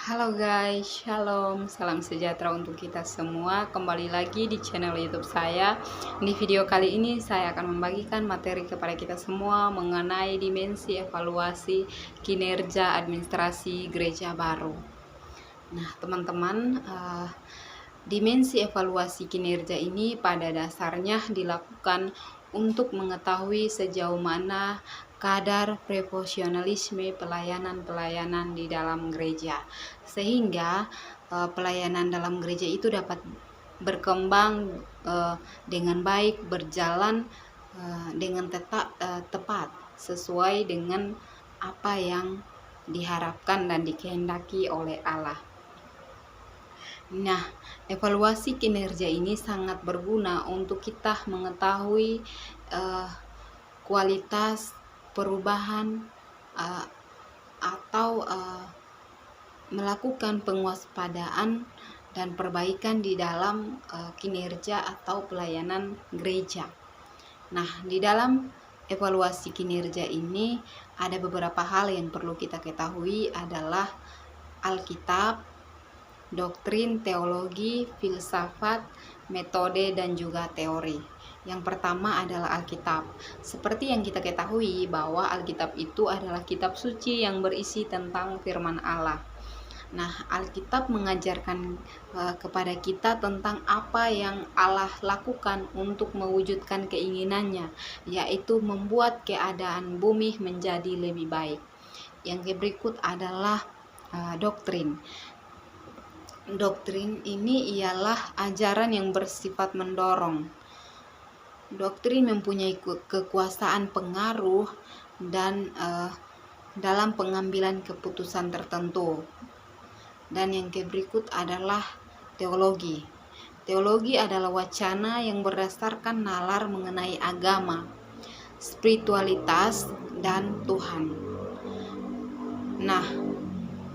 Halo guys, shalom, salam sejahtera untuk kita semua. Kembali lagi di channel YouTube saya. Di video kali ini saya akan membagikan materi kepada kita semua mengenai dimensi evaluasi kinerja administrasi gereja baru. Nah, teman-teman, dimensi evaluasi kinerja ini pada dasarnya dilakukan untuk mengetahui sejauh mana kadar profesionalisme pelayanan di dalam gereja, sehingga pelayanan dalam gereja itu dapat berkembang dengan baik, berjalan dengan tepat sesuai dengan apa yang diharapkan dan dikehendaki oleh Allah. Nah, evaluasi kinerja ini sangat berguna untuk kita mengetahui kualitas perubahan atau melakukan penguaspadaan dan perbaikan di dalam kinerja atau pelayanan gereja. Nah, di dalam evaluasi kinerja ini ada beberapa hal yang perlu kita ketahui adalah Alkitab, doktrin, teologi, filsafat, metode, dan juga teori. Yang pertama adalah Alkitab. Seperti yang kita ketahui bahwa Alkitab itu adalah kitab suci yang berisi tentang firman Allah. Nah, Alkitab mengajarkan kepada kita tentang apa yang Allah lakukan untuk mewujudkan keinginannya, yaitu membuat keadaan bumi menjadi lebih baik. Yang berikut adalah doktrin. Doktrin ini ialah ajaran yang bersifat mendorong. Doktrin mempunyai kekuasaan pengaruh dan dalam pengambilan keputusan tertentu. Dan yang berikut adalah teologi. Teologi adalah wacana yang berdasarkan nalar mengenai agama, spiritualitas, dan Tuhan. Nah,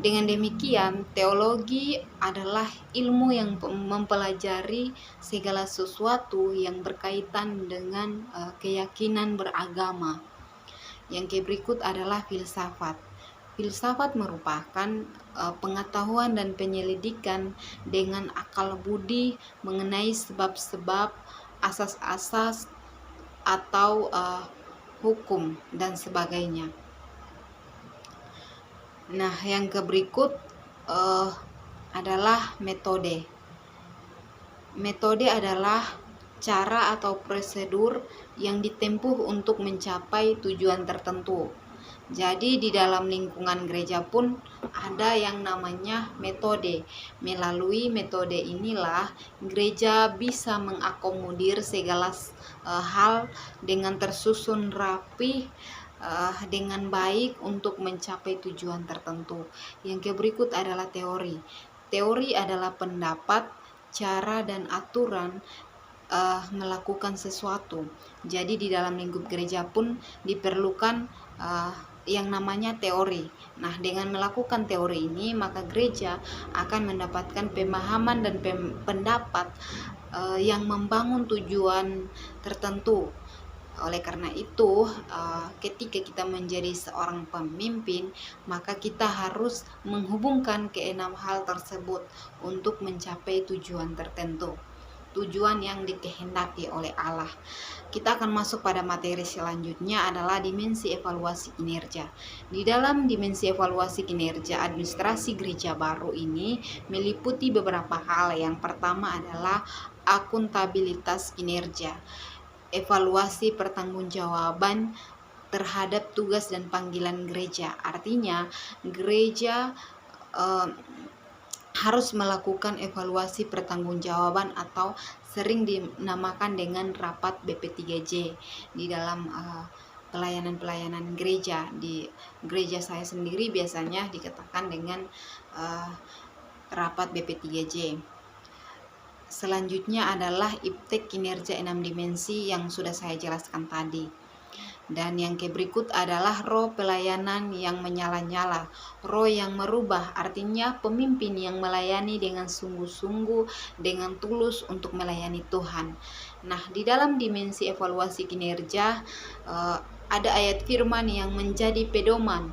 dengan demikian, teologi adalah ilmu yang mempelajari segala sesuatu yang berkaitan dengan keyakinan beragama. Yang berikut adalah filsafat. Filsafat merupakan pengetahuan dan penyelidikan dengan akal budi mengenai sebab-sebab, asas-asas, atau hukum dan sebagainya. Nah, yang berikut adalah metode. Metode adalah cara atau prosedur yang ditempuh untuk mencapai tujuan tertentu. Jadi di dalam lingkungan gereja pun ada yang namanya metode. Melalui metode inilah gereja bisa mengakomodir segala hal dengan tersusun rapi, dengan baik untuk mencapai tujuan tertentu. Yang berikut adalah teori. Teori adalah pendapat, cara, dan aturan melakukan sesuatu. Jadi di dalam lingkup gereja pun diperlukan yang namanya teori. Nah, dengan melakukan teori ini maka gereja akan mendapatkan pemahaman dan pendapat yang membangun tujuan tertentu. Oleh karena itu, ketika kita menjadi seorang pemimpin, maka kita harus menghubungkan keenam hal tersebut untuk mencapai tujuan tertentu, tujuan yang dikehendaki oleh Allah. Kita akan masuk pada materi selanjutnya adalah dimensi evaluasi kinerja. Di dalam dimensi evaluasi kinerja administrasi gereja baru ini meliputi beberapa hal. Yang pertama adalah akuntabilitas kinerja. Evaluasi pertanggungjawaban terhadap tugas dan panggilan gereja. Artinya gereja harus melakukan evaluasi pertanggungjawaban atau sering dinamakan dengan rapat BP3J di dalam pelayanan gereja. Di gereja saya sendiri biasanya dikatakan dengan rapat BP3J. Selanjutnya adalah iptek kinerja 6 dimensi yang sudah saya jelaskan tadi. Dan yang berikut adalah roh pelayanan yang menyala-nyala. Roh yang merubah, artinya pemimpin yang melayani dengan sungguh-sungguh, dengan tulus untuk melayani Tuhan. Nah, di dalam dimensi evaluasi kinerja ada ayat firman yang menjadi pedoman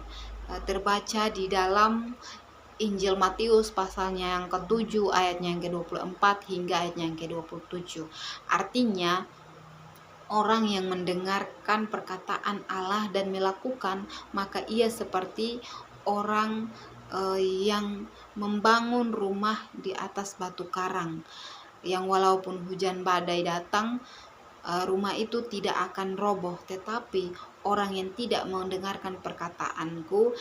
terbaca di dalam Injil Matius pasalnya yang ke-7 ayatnya yang ke-24 hingga ayatnya yang ke-27. Artinya orang yang mendengarkan perkataan Allah dan melakukan, maka ia seperti orang yang membangun rumah di atas batu karang, yang walaupun hujan badai datang, rumah itu tidak akan roboh. Tetapi orang yang tidak mendengarkan perkataanku,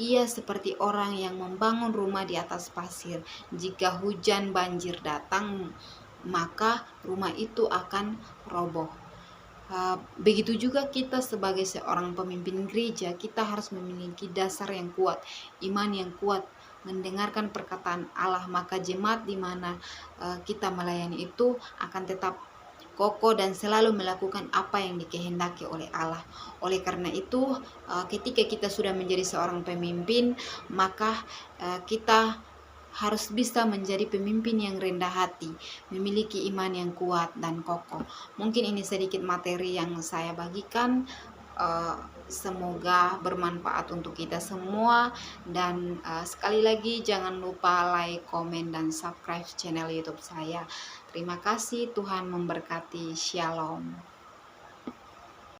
ia seperti orang yang membangun rumah di atas pasir. Jika hujan banjir datang, maka rumah itu akan roboh. Begitu juga kita sebagai seorang pemimpin gereja, kita harus memiliki dasar yang kuat, iman yang kuat, mendengarkan perkataan Allah, maka jemaat di mana kita melayani itu akan tetap kokoh dan selalu melakukan apa yang dikehendaki oleh Allah. Oleh karena itu, ketika kita sudah menjadi seorang pemimpin, maka kita harus bisa menjadi pemimpin yang rendah hati, memiliki iman yang kuat dan kokoh. Mungkin ini sedikit materi yang saya bagikan. Semoga bermanfaat untuk kita semua, dan sekali lagi jangan lupa like, komen, dan subscribe channel YouTube saya. Terima kasih, Tuhan memberkati. Shalom.